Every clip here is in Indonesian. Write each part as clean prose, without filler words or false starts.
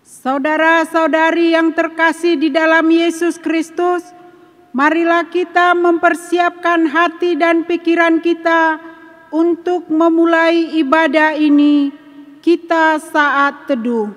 Saudara-saudari yang terkasih di dalam Yesus Kristus, marilah kita mempersiapkan hati dan pikiran kita untuk memulai ibadah ini. Kita saat teduh.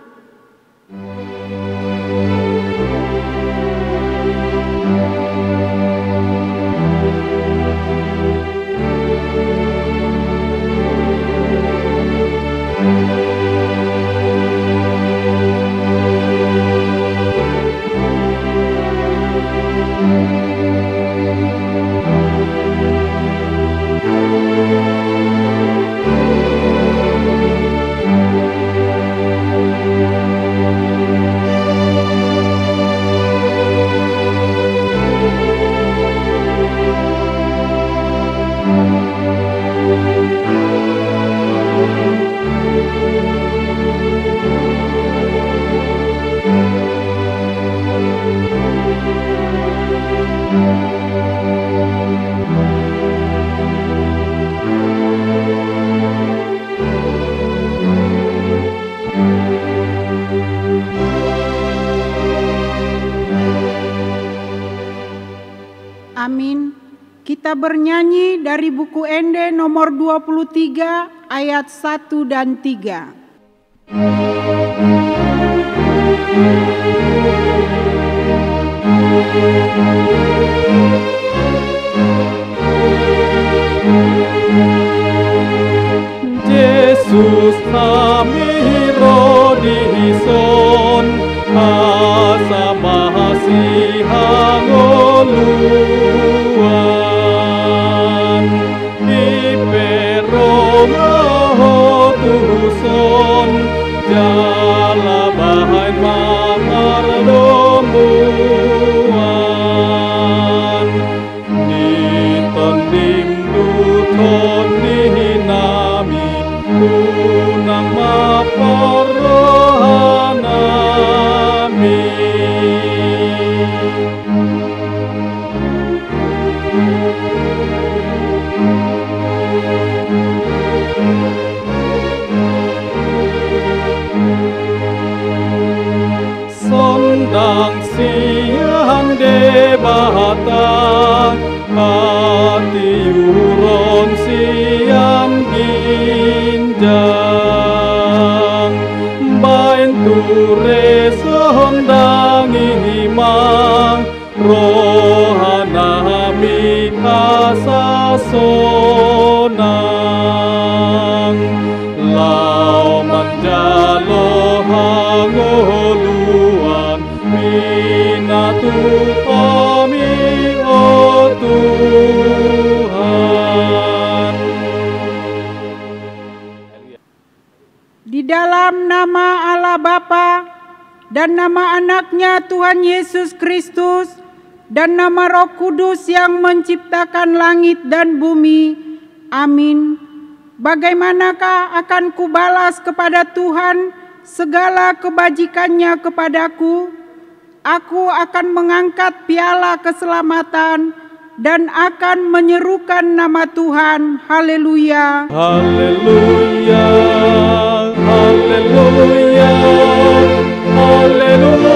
Amin. Kita bernyanyi dari buku Ende nomor 23 ayat 1 dan 3. Yesus kami rodison asa mahasihangoluan iperomahotuson jala bahan mamardomuan niton dimduton dihinami unang maporohanami. Sondang siang debatang hati uron siang ginjang bain ture sondang imang rohanami asasonang lau manjalo hangoluan minatu kami oh Tuhan. Di dalam nama Allah Bapa dan nama anaknya Tuhan Yesus Kristus dan nama Roh Kudus yang menciptakan langit dan bumi. Amin. Bagaimanakah akan kubalas kepada Tuhan segala kebajikannya kepadaku? Aku akan mengangkat piala keselamatan dan akan menyerukan nama Tuhan. Haleluya. Haleluya. Haleluya. Haleluya.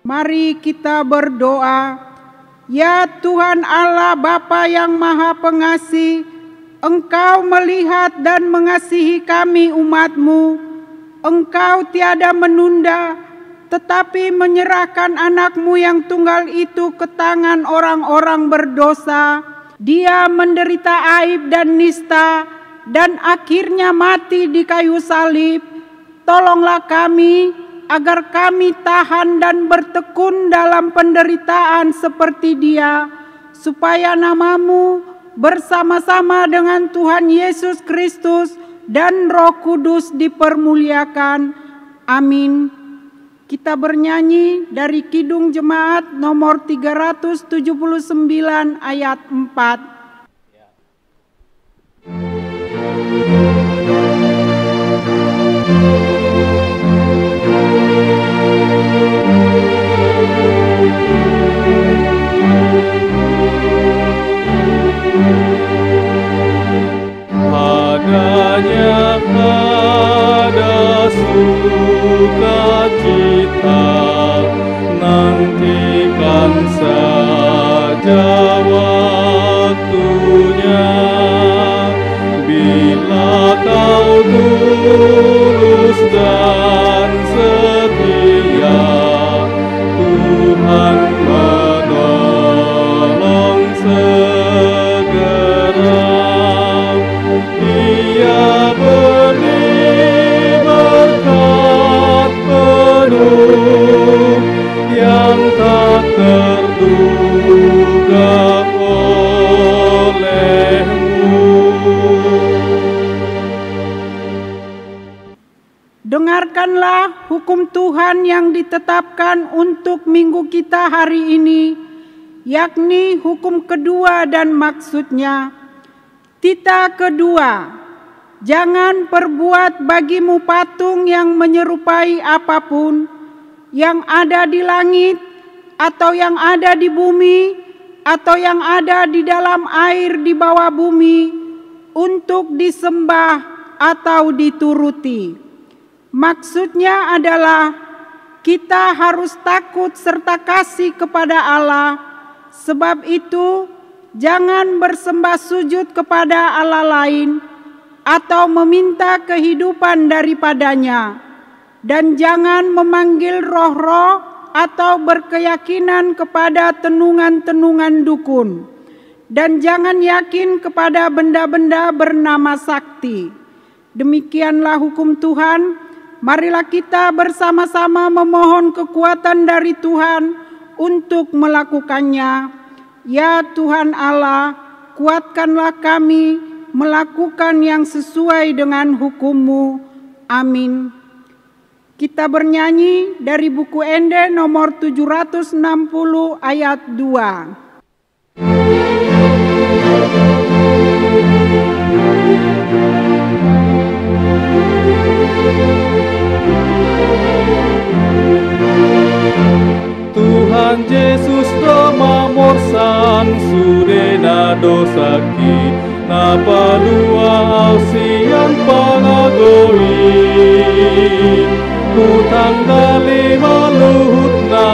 Mari kita berdoa. Ya Tuhan Allah Bapa yang Maha Pengasih, Engkau melihat dan mengasihi kami umat-Mu. Engkau tiada menunda, tetapi menyerahkan anak-Mu yang tunggal itu ke tangan orang-orang berdosa. Dia menderita aib dan nista, dan akhirnya mati di kayu salib. Tolonglah kami, agar kami tahan dan bertekun dalam penderitaan seperti dia, supaya nama-Mu bersama-sama dengan Tuhan Yesus Kristus dan Roh Kudus dipermuliakan. Amin. Kita bernyanyi dari Kidung Jemaat nomor 379 ayat 4. Tuhan yang ditetapkan untuk minggu kita hari ini, yakni hukum kedua dan maksudnya. Tita kedua, jangan perbuat bagimu patung yang menyerupai apapun, yang ada di langit, atau yang ada di bumi, atau yang ada di dalam air di bawah bumi, untuk disembah atau dituruti. Maksudnya adalah kita harus takut serta kasih kepada Allah. Sebab itu, jangan bersembah sujud kepada Allah lain atau meminta kehidupan daripadanya, dan jangan memanggil roh-roh atau berkeyakinan kepada tenungan-tenungan dukun, dan jangan yakin kepada benda-benda bernama sakti. Demikianlah hukum Tuhan. Marilah kita bersama-sama memohon kekuatan dari Tuhan untuk melakukannya. Ya Tuhan Allah, kuatkanlah kami melakukan yang sesuai dengan hukum-Mu. Amin. Kita bernyanyi dari buku Ende nomor 760 ayat 2. Tuhan Yesus doma morsan sudena dosaki na palua ausian pangagoi hutang gali maluhut na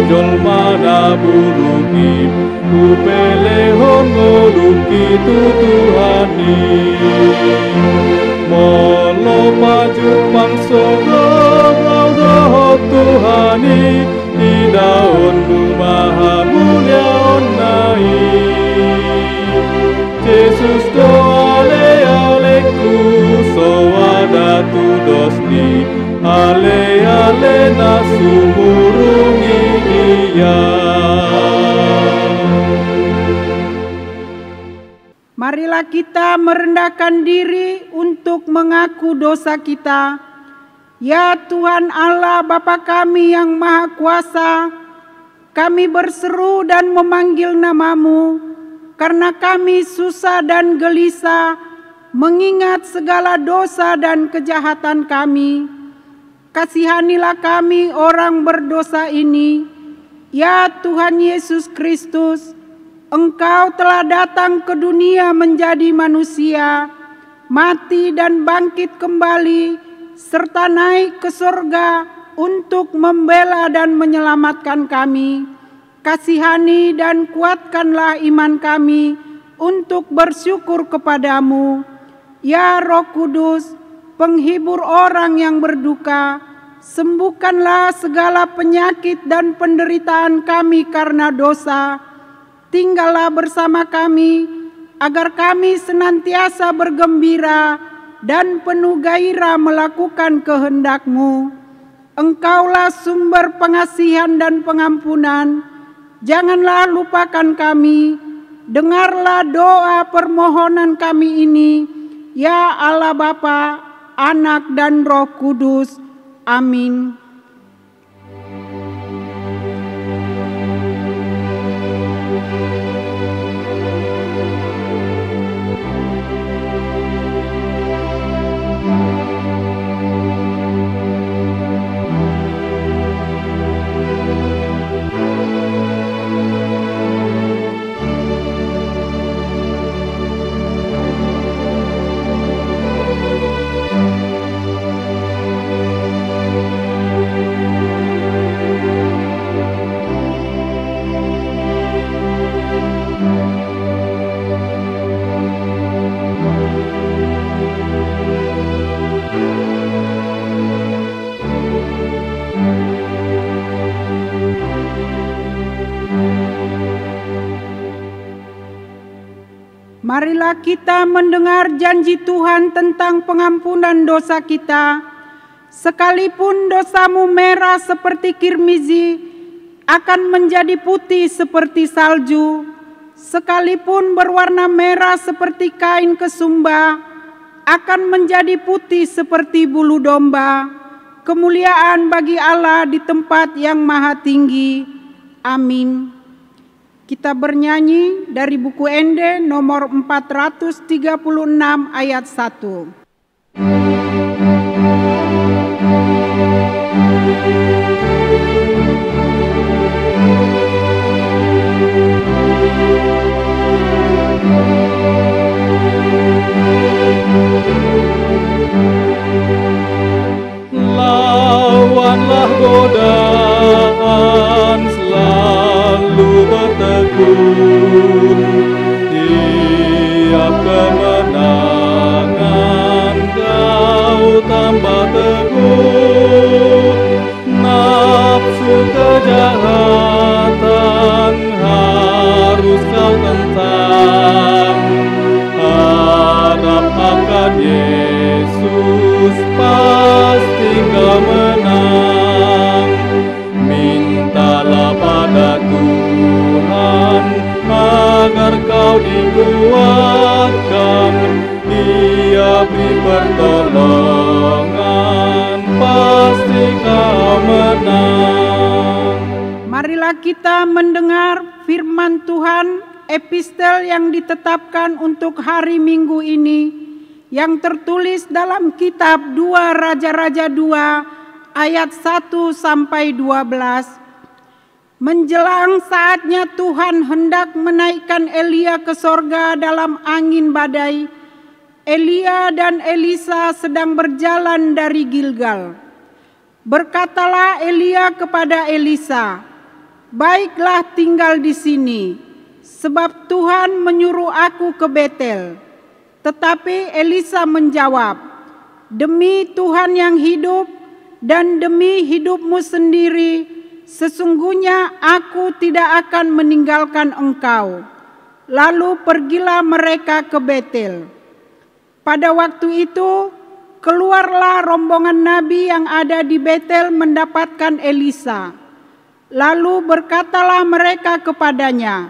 jolmana buruki upelehon ngoluki tu Tuhani molo paju pangsogong audoh Tuhani di daunmu maha mulia onai Yesus doa ale-aleku soada tu dosni ale-ale nasu murungi dia. Marilah kita merendahkan diri untuk mengaku dosa kita. Ya Tuhan Allah Bapa kami yang Maha Kuasa, kami berseru dan memanggil nama-Mu, karena kami susah dan gelisah mengingat segala dosa dan kejahatan kami. Kasihanilah kami orang berdosa ini. Ya Tuhan Yesus Kristus, Engkau telah datang ke dunia menjadi manusia, mati dan bangkit kembali, serta naik ke surga untuk membela dan menyelamatkan kami. Kasihani dan kuatkanlah iman kami untuk bersyukur kepadamu. Ya Roh Kudus, penghibur orang yang berduka, sembuhkanlah segala penyakit dan penderitaan kami karena dosa. Tinggallah bersama kami, agar kami senantiasa bergembira dan penuh gairah melakukan kehendak-Mu. Engkaulah sumber pengasihan dan pengampunan. Janganlah lupakan kami. Dengarlah doa permohonan kami ini, ya Allah Bapa, Anak dan Roh Kudus. Amin. Marilah kita mendengar janji Tuhan tentang pengampunan dosa kita. Sekalipun dosamu merah seperti kirmizi, akan menjadi putih seperti salju. Sekalipun berwarna merah seperti kain kesumba, akan menjadi putih seperti bulu domba. kemuliaan bagi Allah di tempat yang maha tinggi. Amin. Kita bernyanyi dari buku Ende nomor 436 ayat 1. Lawanlah godaan, selalu bertekun, tiap kemenangan kau tambah teguh. Nafsu kejahatan harus kau tentang, harap akan Yesus pasti kau menang. Mintalah pada Tuhan agar kau dikuatkan, Dia beri pertolongan, pasti kau menang. Marilah kita mendengar firman Tuhan, epistel yang ditetapkan untuk hari Minggu ini, yang tertulis dalam kitab 2 Raja-Raja 2 ayat 1 sampai 12. Menjelang saatnya Tuhan hendak menaikkan Elia ke sorga dalam angin badai, Elia dan Elisa sedang berjalan dari Gilgal. Berkatalah Elia kepada Elisa, "Baiklah tinggal di sini, sebab Tuhan menyuruh aku ke Betel." Tetapi Elisa menjawab, "Demi Tuhan yang hidup dan demi hidupmu sendiri, sesungguhnya aku tidak akan meninggalkan engkau." Lalu pergilah mereka ke Betel. Pada waktu itu, keluarlah rombongan nabi yang ada di Betel mendapatkan Elisa. Lalu berkatalah mereka kepadanya,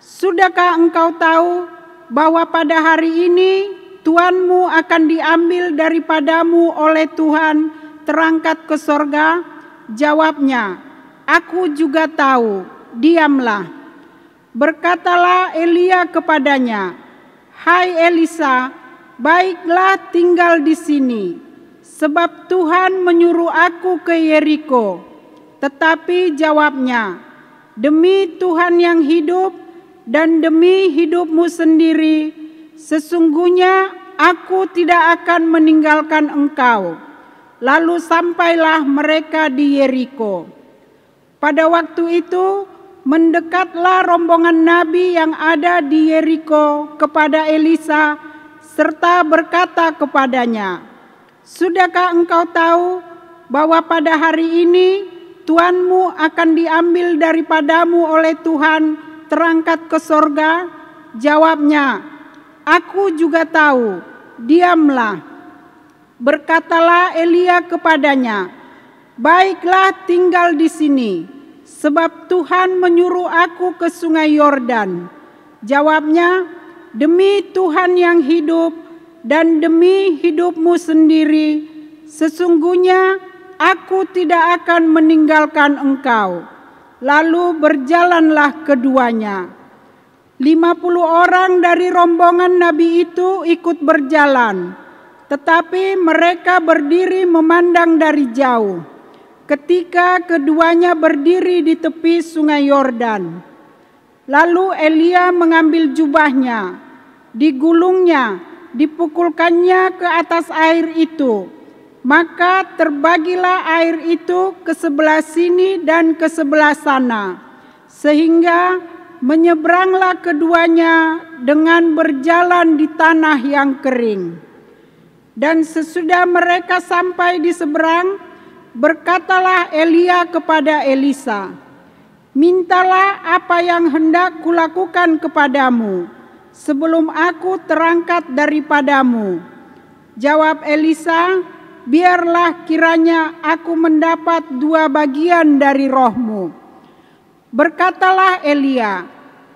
"Sudahkah engkau tahu bahwa pada hari ini Tuanmu akan diambil daripadamu oleh Tuhan, terangkat ke sorga?" Jawabnya, "Aku juga tahu, diamlah." Berkatalah Elia kepadanya, "Hai Elisa, baiklah tinggal di sini, sebab Tuhan menyuruh aku ke Yeriko." Tetapi jawabnya, "Demi Tuhan yang hidup dan demi hidupmu sendiri, sesungguhnya aku tidak akan meninggalkan engkau." Lalu sampailah mereka di Yeriko. Pada waktu itu mendekatlah rombongan nabi yang ada di Yeriko kepada Elisa serta berkata kepadanya, "Sudahkah engkau tahu bahwa pada hari ini Tuanmu akan diambil daripadamu oleh Tuhan, terangkat ke sorga?" Jawabnya, "Aku juga tahu, diamlah." Berkatalah Elia kepadanya, "Baiklah tinggal di sini, sebab Tuhan menyuruh aku ke sungai Yordan." Jawabnya, "Demi Tuhan yang hidup dan demi hidupmu sendiri, sesungguhnya aku tidak akan meninggalkan engkau." Lalu berjalanlah keduanya. 50 orang dari rombongan nabi itu ikut berjalan, tetapi mereka berdiri memandang dari jauh ketika keduanya berdiri di tepi sungai Yordan. Lalu Elia mengambil jubahnya, digulungnya, dipukulkannya ke atas air itu. Maka terbagilah air itu ke sebelah sini dan ke sebelah sana, sehingga menyeberanglah keduanya dengan berjalan di tanah yang kering. Dan sesudah mereka sampai di seberang, berkatalah Elia kepada Elisa, "Mintalah apa yang hendak kulakukan kepadamu, sebelum aku terangkat daripadamu." Jawab Elisa, "Biarlah kiranya aku mendapat 2 bagian dari rohmu." Berkatalah Elia,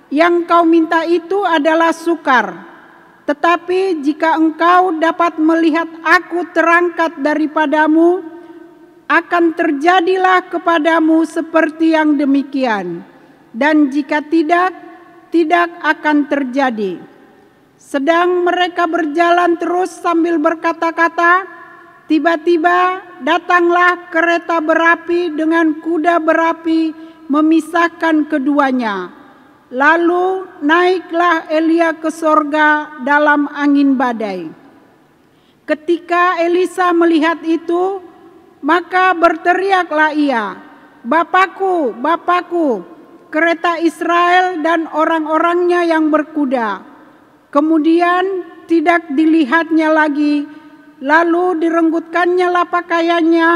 "Yang kau minta itu adalah sukar. Tetapi jika engkau dapat melihat aku terangkat daripadamu, akan terjadilah kepadamu seperti yang demikian, dan jika tidak, tidak akan terjadi. Sedang mereka berjalan terus sambil berkata-kata, tiba-tiba datanglah kereta berapi dengan kuda berapi memisahkan keduanya. Lalu naiklah Elia ke sorga dalam angin badai. Ketika Elisa melihat itu, maka berteriaklah ia, "Bapakku, Bapakku, kereta Israel dan orang-orangnya yang berkuda." Kemudian tidak dilihatnya lagi, lalu direnggutkannya lah pakaiannya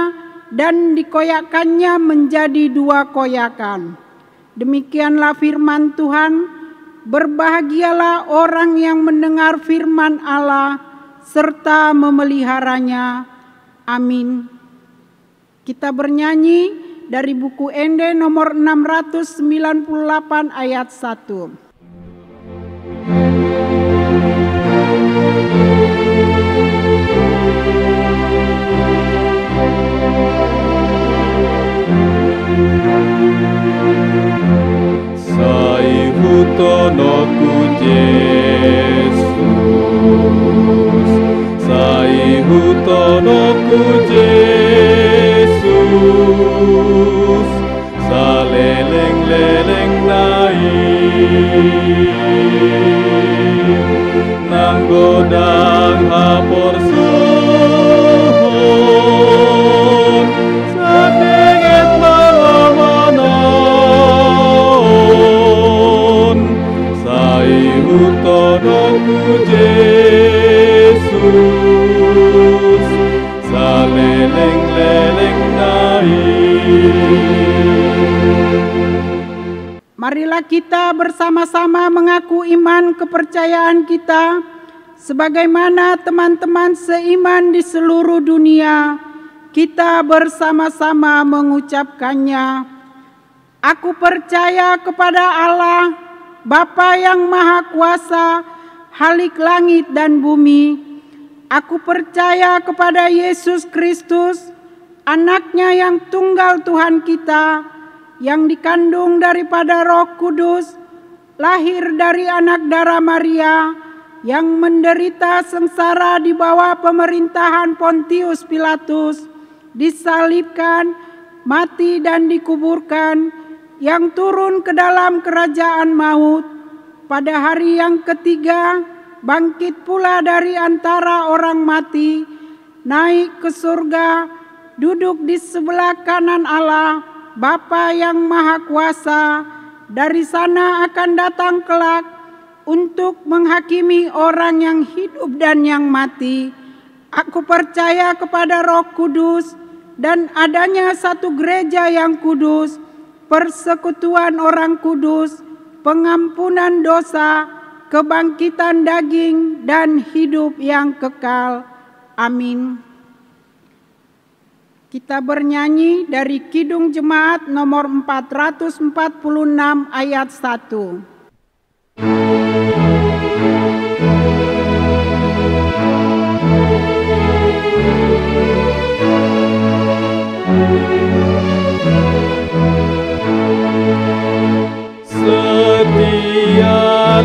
dan dikoyakkannya menjadi 2 koyakan. Demikianlah firman Tuhan. Berbahagialah orang yang mendengar firman Allah serta memeliharanya. Amin. Kita bernyanyi dari buku Ende nomor 698 ayat 1. Sai hutonoku Yesus, sai hutonoku Yesus, saleleng-leleng naik nang godang hapor suhun, sadenget malawanon, sai hutonoku Yesus, saleleng-leleng naik. Marilah kita bersama-sama mengaku iman kepercayaan kita sebagaimana teman-teman seiman di seluruh dunia. Kita bersama-sama mengucapkannya. Aku percaya kepada Allah, Bapa yang Maha Kuasa, Khalik langit dan bumi. Aku percaya kepada Yesus Kristus, Anaknya yang tunggal Tuhan kita, yang dikandung daripada Roh Kudus, lahir dari anak darah Maria, yang menderita sengsara di bawah pemerintahan Pontius Pilatus, disalibkan, mati dan dikuburkan, yang turun ke dalam kerajaan maut, pada hari yang ketiga bangkit pula dari antara orang mati, naik ke surga, duduk di sebelah kanan Allah, Bapa yang Maha Kuasa. Dari sana akan datang kelak untuk menghakimi orang yang hidup dan yang mati. Aku percaya kepada Roh Kudus dan adanya satu gereja yang kudus, persekutuan orang kudus, pengampunan dosa, kebangkitan daging, dan hidup yang kekal. Amin. Kita bernyanyi dari Kidung Jemaat nomor 446 ayat 1.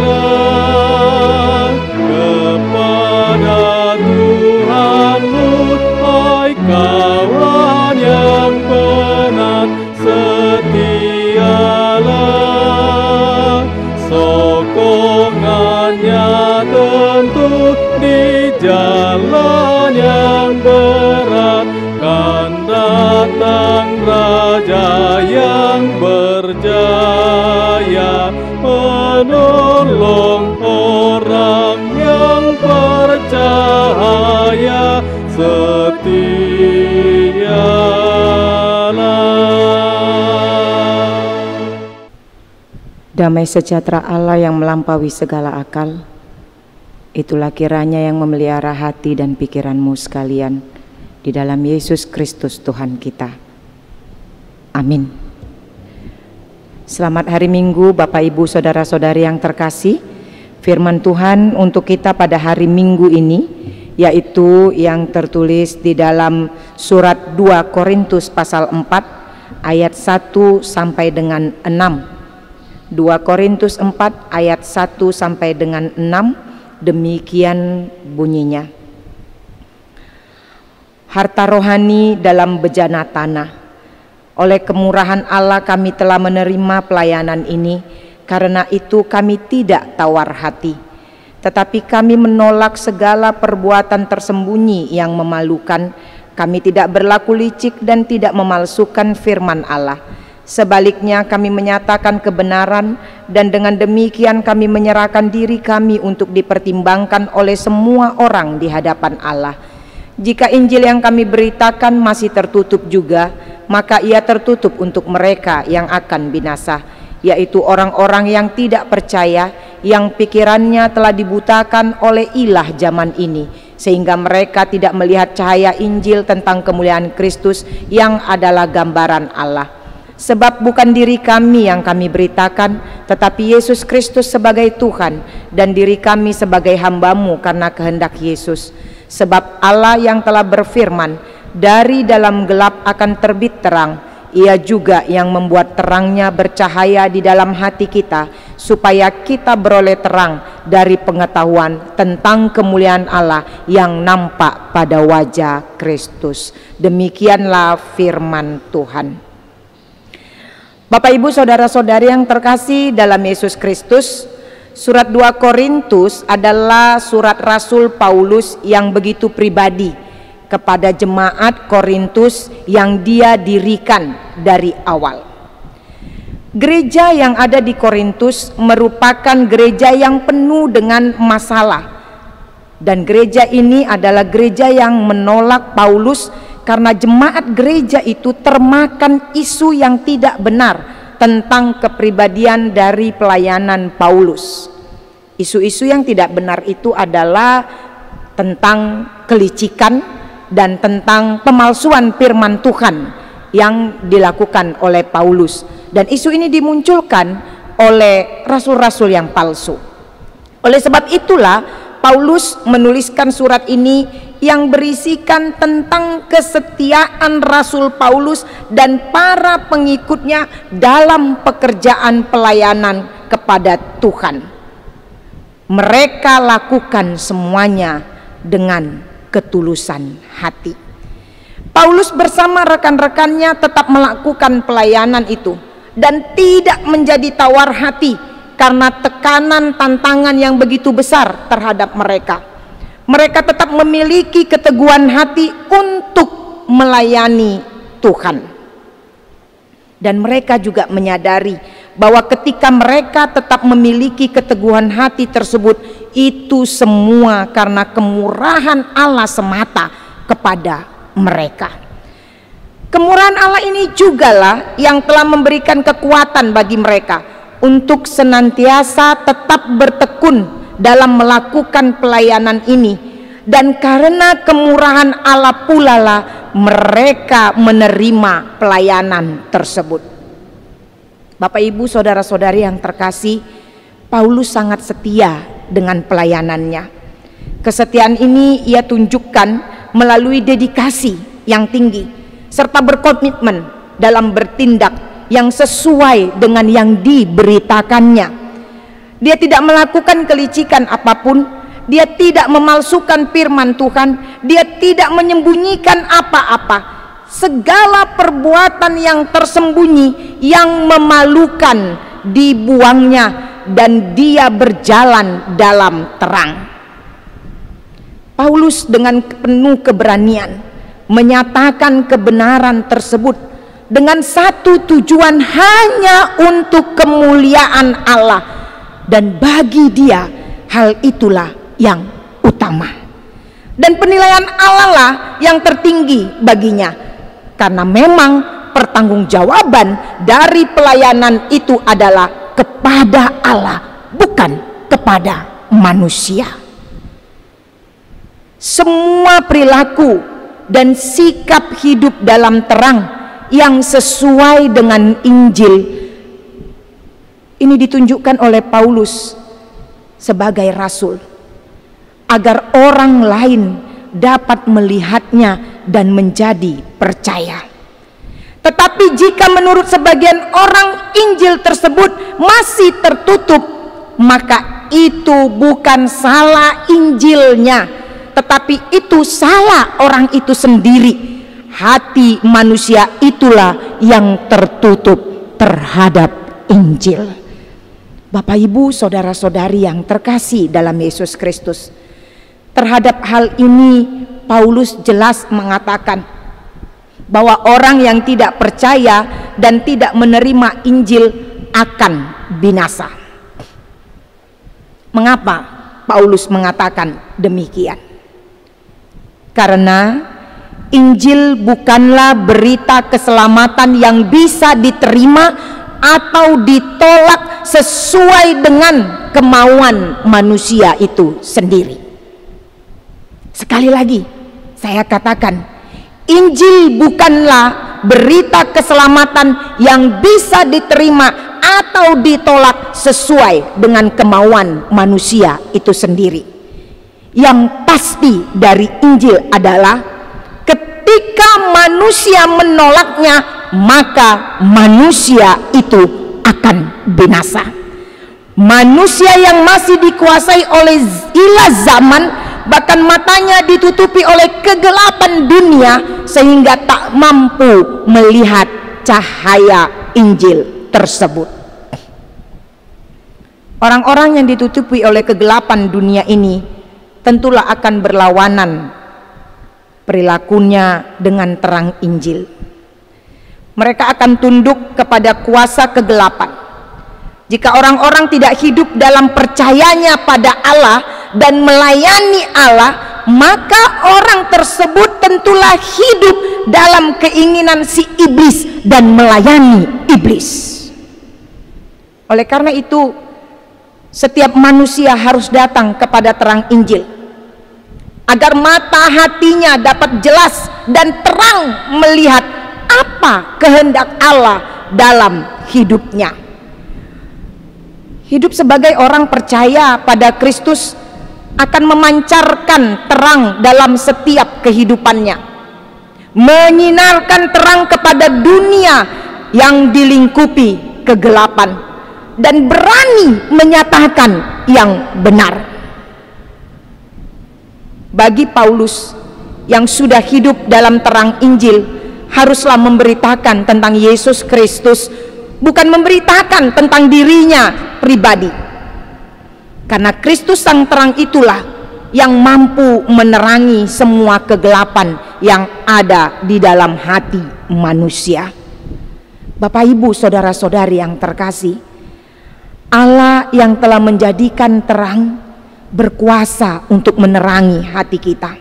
Setialah kepada Tuhanmu, hai kawan yang benar. Setialah, sokongannya tentu di jalan yang berat. Kan datang Raja yang berjaya, menolong orang yang percaya. Setialah. Damai sejahtera Allah yang melampaui segala akal, itulah kiranya yang memelihara hati dan pikiranmu sekalian di dalam Yesus Kristus Tuhan kita. Amin. Selamat hari Minggu Bapak Ibu Saudara-saudari yang terkasih. Firman Tuhan untuk kita pada hari Minggu ini yaitu yang tertulis di dalam surat 2 Korintus pasal 4 ayat 1 sampai dengan 6. 2 Korintus 4 ayat 1 sampai dengan 6, demikian bunyinya. Harta rohani dalam bejana tanah. Oleh kemurahan Allah kami telah menerima pelayanan ini, karena itu kami tidak tawar hati. Tetapi kami menolak segala perbuatan tersembunyi yang memalukan. Kami tidak berlaku licik dan tidak memalsukan firman Allah. Sebaliknya kami menyatakan kebenaran, dan dengan demikian kami menyerahkan diri kami untuk dipertimbangkan oleh semua orang di hadapan Allah. Jika Injil yang kami beritakan masih tertutup juga, maka ia tertutup untuk mereka yang akan binasa, yaitu orang-orang yang tidak percaya, yang pikirannya telah dibutakan oleh ilah zaman ini, sehingga mereka tidak melihat cahaya Injil tentang kemuliaan Kristus yang adalah gambaran Allah. Sebab bukan diri kami yang kami beritakan, tetapi Yesus Kristus sebagai Tuhan, dan diri kami sebagai hamba-Mu karena kehendak Yesus. Sebab Allah yang telah berfirman, dari dalam gelap akan terbit terang, Ia juga yang membuat terangnya bercahaya di dalam hati kita, supaya kita beroleh terang dari pengetahuan tentang kemuliaan Allah yang nampak pada wajah Kristus. Demikianlah firman Tuhan. Bapak Ibu saudara-saudari yang terkasih dalam Yesus Kristus, surat 2 Korintus adalah surat Rasul Paulus yang begitu pribadi kepada jemaat Korintus yang dia dirikan dari awal. Gereja yang ada di Korintus merupakan gereja yang penuh dengan masalah, dan gereja ini adalah gereja yang menolak Paulus karena jemaat gereja itu termakan isu yang tidak benar tentang kepribadian dari pelayanan Paulus. Isu-isu yang tidak benar itu adalah tentang kelicikan dan tentang pemalsuan firman Tuhan yang dilakukan oleh Paulus, dan isu ini dimunculkan oleh rasul-rasul yang palsu. Oleh sebab itulah Paulus menuliskan surat ini yang berisikan tentang kesetiaan Rasul Paulus dan para pengikutnya dalam pekerjaan pelayanan kepada Tuhan. Mereka lakukan semuanya dengan ketulusan hati. Paulus bersama rekan-rekannya tetap melakukan pelayanan itu dan tidak menjadi tawar hati karena tekanan tantangan yang begitu besar terhadap mereka. Mereka tetap memiliki keteguhan hati untuk melayani Tuhan. Dan mereka juga menyadari bahwa ketika mereka tetap memiliki keteguhan hati tersebut, itu semua karena kemurahan Allah semata kepada mereka. Kemurahan Allah ini jugalah yang telah memberikan kekuatan bagi mereka untuk senantiasa tetap bertekun dalam melakukan pelayanan ini, dan karena kemurahan Allah pula lah mereka menerima pelayanan tersebut. Bapak Ibu saudara-saudari yang terkasih, Paulus sangat setia dengan pelayanannya. Kesetiaan ini ia tunjukkan melalui dedikasi yang tinggi serta berkomitmen dalam bertindak yang sesuai dengan yang diberitakannya. Dia tidak melakukan kelicikan apapun, dia tidak memalsukan firman Tuhan, dia tidak menyembunyikan apa-apa. Segala perbuatan yang tersembunyi, yang memalukan, dibuangnya, dan dia berjalan dalam terang. Paulus dengan penuh keberanian menyatakan kebenaran tersebut dengan satu tujuan, hanya untuk kemuliaan Allah, dan bagi dia hal itulah yang utama, dan penilaian Allah lah yang tertinggi baginya, karena memang pertanggungjawaban dari pelayanan itu adalah kepada Allah, bukan kepada manusia. Semua perilaku dan sikap hidup dalam terang yang sesuai dengan Injil ini ditunjukkan oleh Paulus sebagai rasul, agar orang lain dapat melihatnya dan menjadi percaya. Tetapi jika menurut sebagian orang Injil tersebut masih tertutup, maka itu bukan salah Injilnya, tetapi itu salah orang itu sendiri. Hati manusia itulah yang tertutup terhadap Injil. Bapak, Ibu, saudara-saudari yang terkasih dalam Yesus Kristus, terhadap hal ini Paulus jelas mengatakan bahwa orang yang tidak percaya dan tidak menerima Injil akan binasa. Mengapa Paulus mengatakan demikian? Karena Injil bukanlah berita keselamatan yang bisa diterima atau ditolak sesuai dengan kemauan manusia itu sendiri. Sekali lagi saya katakan, Injil bukanlah berita keselamatan yang bisa diterima atau ditolak sesuai dengan kemauan manusia itu sendiri. Yang pasti dari Injil adalah ketika manusia menolaknya, maka manusia itu akan binasa. Manusia yang masih dikuasai oleh ilah zaman, bahkan matanya ditutupi oleh kegelapan dunia sehingga tak mampu melihat cahaya Injil tersebut. Orang-orang yang ditutupi oleh kegelapan dunia ini tentulah akan berlawanan perilakunya dengan terang Injil. Mereka akan tunduk kepada kuasa kegelapan. Jika orang-orang tidak hidup dalam percayanya pada Allah dan melayani Allah, maka orang tersebut tentulah hidup dalam keinginan si iblis dan melayani iblis. Oleh karena itu, setiap manusia harus datang kepada terang Injil agar mata hatinya dapat jelas dan terang melihat apa kehendak Allah dalam hidupnya. Hidup sebagai orang percaya pada Kristus akan memancarkan terang dalam setiap kehidupannya, menyinarkan terang kepada dunia yang dilingkupi kegelapan, dan berani menyatakan yang benar. Bagi Paulus yang sudah hidup dalam terang Injil, haruslah memberitakan tentang Yesus Kristus, bukan memberitakan tentang dirinya pribadi. Karena Kristus sang terang itulah yang mampu menerangi semua kegelapan yang ada di dalam hati manusia. Bapak, Ibu, saudara-saudari yang terkasih, Allah yang telah menjadikan terang berkuasa untuk menerangi hati kita.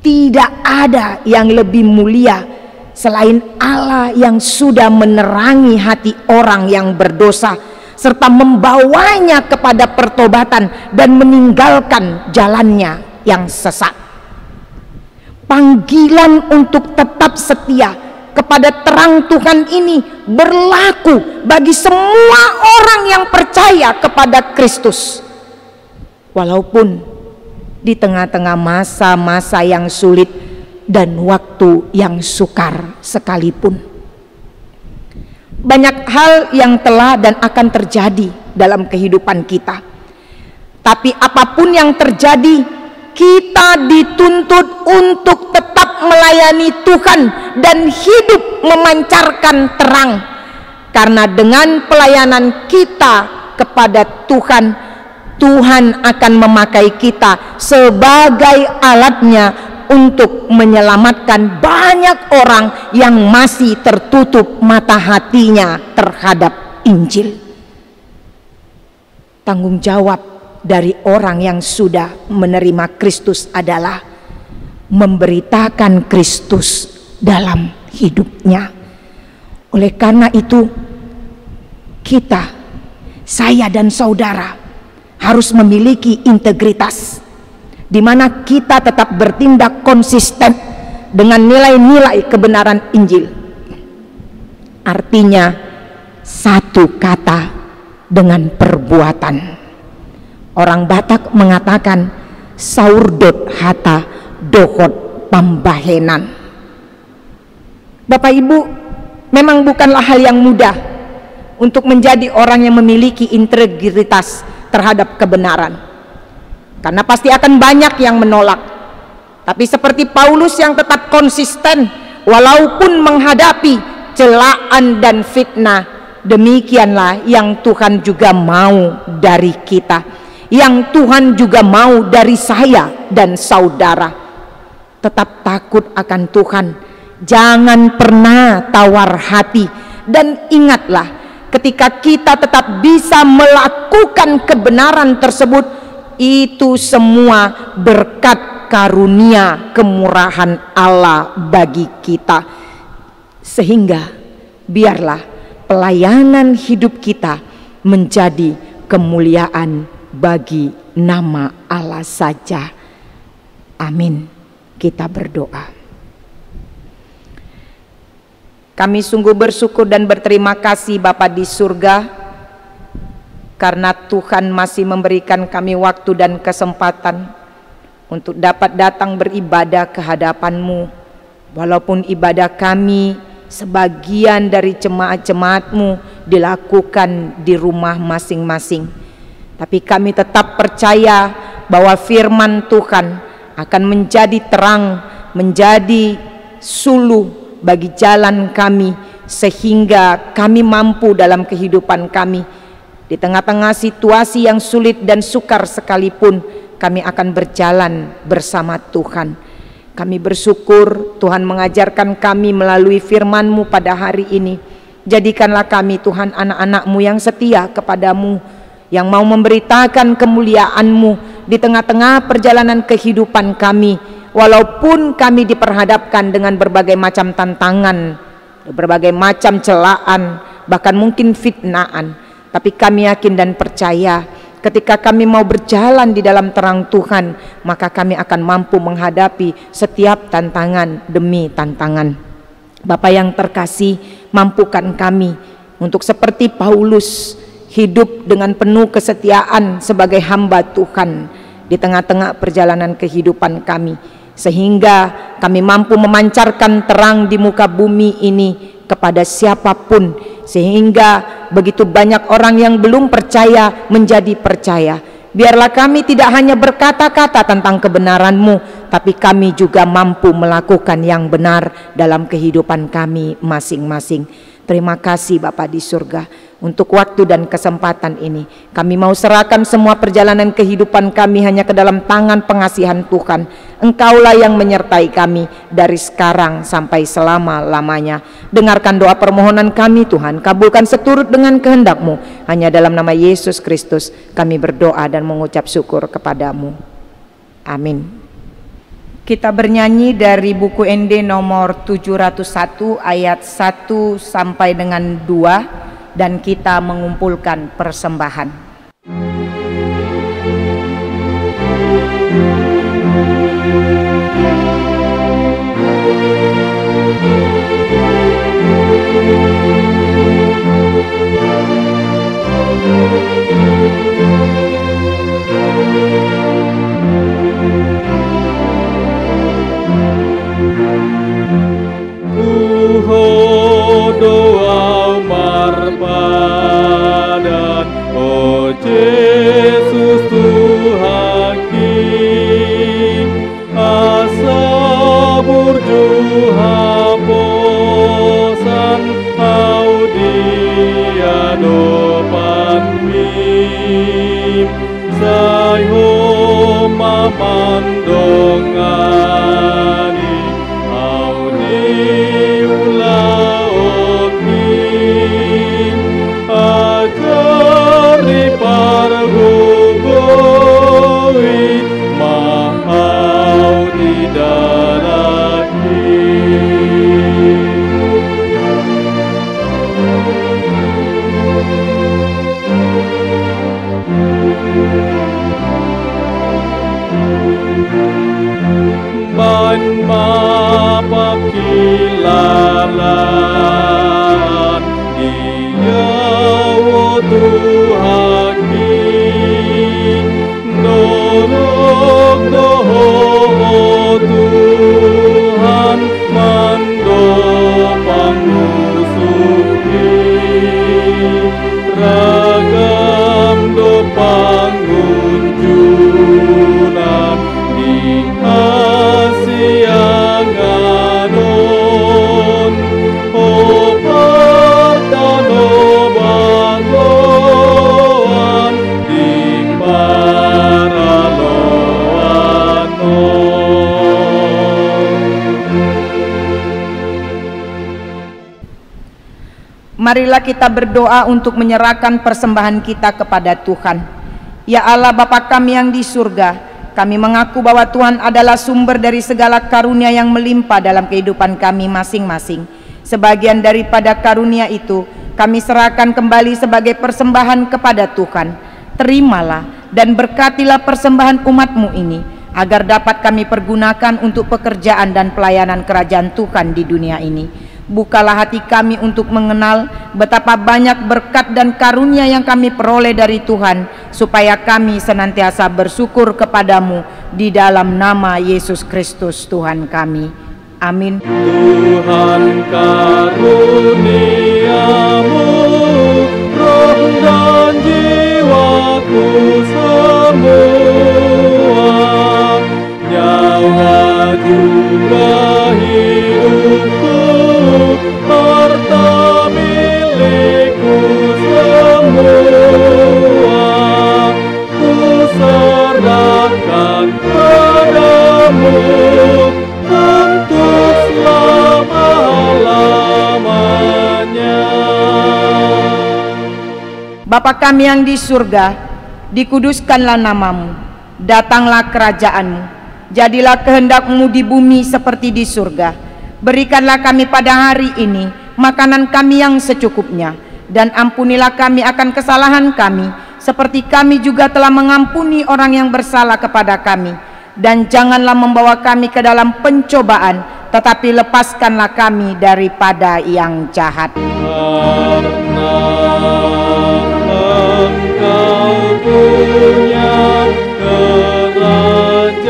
Tidak ada yang lebih mulia selain Allah yang sudah menerangi hati orang yang berdosa serta membawanya kepada pertobatan dan meninggalkan jalannya yang sesat. Panggilan untuk tetap setia kepada terang Tuhan ini berlaku bagi semua orang yang percaya kepada Kristus, walaupun di tengah-tengah masa-masa yang sulit dan waktu yang sukar sekalipun. Banyak hal yang telah dan akan terjadi dalam kehidupan kita, tapi apapun yang terjadi, kita dituntut untuk tetap melayani Tuhan dan hidup memancarkan terang. Karena dengan pelayanan kita kepada Tuhan, Tuhan akan memakai kita sebagai alatnya untuk menyelamatkan banyak orang yang masih tertutup mata hatinya terhadap Injil. Tanggung jawab dari orang yang sudah menerima Kristus adalah memberitakan Kristus dalam hidupnya. Oleh karena itu, kita, saya dan saudara harus memiliki integritas, di mana kita tetap bertindak konsisten dengan nilai-nilai kebenaran Injil. Artinya satu kata dengan perbuatan. Orang Batak mengatakan saurdot hata dohot pambahenan. Bapak Ibu, memang bukanlah hal yang mudah untuk menjadi orang yang memiliki integritas terhadap kebenaran, karena pasti akan banyak yang menolak. Tapi seperti Paulus yang tetap konsisten walaupun menghadapi celaan dan fitnah, demikianlah yang Tuhan juga mau dari kita, yang Tuhan juga mau dari saya dan saudara. Tetap takut akan Tuhan, jangan pernah tawar hati, dan ingatlah, ketika kita tetap bisa melakukan kebenaran tersebut, itu semua berkat karunia kemurahan Allah bagi kita. Sehingga biarlah pelayanan hidup kita menjadi kemuliaan bagi nama Allah saja. Amin. Kita berdoa. Kami sungguh bersyukur dan berterima kasih Bapa di surga, karena Tuhan masih memberikan kami waktu dan kesempatan untuk dapat datang beribadah ke hadapan-Mu. Walaupun ibadah kami, sebagian dari jemaat-jemaat-Mu dilakukan di rumah masing-masing, tapi kami tetap percaya bahwa firman Tuhan akan menjadi terang, menjadi suluh bagi jalan kami, sehingga kami mampu dalam kehidupan kami. Di tengah-tengah situasi yang sulit dan sukar sekalipun, kami akan berjalan bersama Tuhan. Kami bersyukur Tuhan mengajarkan kami melalui firman-Mu pada hari ini. Jadikanlah kami Tuhan anak-anak-Mu yang setia kepadamu, yang mau memberitakan kemuliaan-Mu di tengah-tengah perjalanan kehidupan kami. Walaupun kami diperhadapkan dengan berbagai macam tantangan, berbagai macam celaan, bahkan mungkin fitnaan, tapi kami yakin dan percaya ketika kami mau berjalan di dalam terang Tuhan, maka kami akan mampu menghadapi setiap tantangan demi tantangan. Bapa yang terkasih, mampukan kami untuk seperti Paulus, hidup dengan penuh kesetiaan sebagai hamba Tuhan di tengah-tengah perjalanan kehidupan kami, sehingga kami mampu memancarkan terang di muka bumi ini kepada siapapun, sehingga begitu banyak orang yang belum percaya menjadi percaya. Biarlah kami tidak hanya berkata-kata tentang kebenaran-Mu, tapi kami juga mampu melakukan yang benar dalam kehidupan kami masing-masing. Terima kasih Bapa di surga untuk waktu dan kesempatan ini. Kami mau serahkan semua perjalanan kehidupan kami hanya ke dalam tangan pengasihan Tuhan. Engkaulah yang menyertai kami dari sekarang sampai selama-lamanya. Dengarkan doa permohonan kami Tuhan, kabulkan seturut dengan kehendak-Mu. Hanya dalam nama Yesus Kristus kami berdoa dan mengucap syukur kepadamu. Amin. Kita bernyanyi dari buku ND nomor 701 ayat 1 sampai dengan 2, dan kita mengumpulkan persembahan. Doa marpadan, oh Yesus Tuhan asa burjuha posan audia dopan mim sayo mamandongani pakilalan dia o Tuhan ki norok doho Marilah kita berdoa untuk menyerahkan persembahan kita kepada Tuhan. Ya Allah Bapa kami yang di surga, kami mengaku bahwa Tuhan adalah sumber dari segala karunia yang melimpah dalam kehidupan kami masing-masing. Sebagian daripada karunia itu kami serahkan kembali sebagai persembahan kepada Tuhan. Terimalah dan berkatilah persembahan umat-Mu ini, agar dapat kami pergunakan untuk pekerjaan dan pelayanan kerajaan Tuhan di dunia ini. Bukalah hati kami untuk mengenal betapa banyak berkat dan karunia yang kami peroleh dari Tuhan, supaya kami senantiasa bersyukur kepadamu di dalam nama Yesus Kristus Tuhan kami. Amin. Tuhan karuniamu, roh dan jiwaku semua, nyawa juga hidupku, harta milikku semua, ku serahkan padamu untuk selama-lamanya. Bapa kami yang di surga, dikuduskanlah namamu, datanglah kerajaanmu, jadilah kehendak-Mu di bumi seperti di surga. Berikanlah kami pada hari ini makanan kami yang secukupnya, dan ampunilah kami akan kesalahan kami, seperti kami juga telah mengampuni orang yang bersalah kepada kami. Dan janganlah membawa kami ke dalam pencobaan, tetapi lepaskanlah kami daripada yang jahat. Karena Engkau punya kerajaan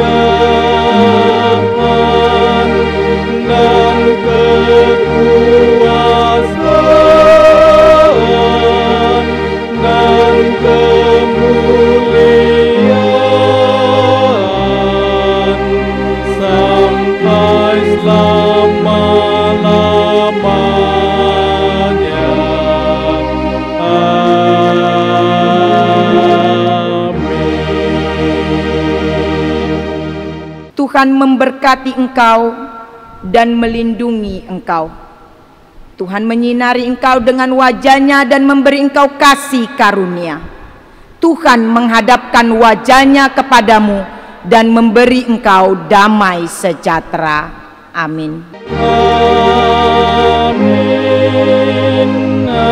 dan kekuasaan dan kemuliaan sampai selama-lamanya. Amin. Tuhan memberkati engkau dan melindungi engkau. Tuhan menyinari engkau dengan wajah-Nya dan memberi engkau kasih karunia. Tuhan menghadapkan wajah-Nya kepadamu dan memberi engkau damai sejahtera. Amin. Amin. Amin.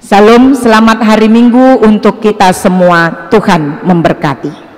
Salam, selamat hari Minggu untuk kita semua. Tuhan memberkati.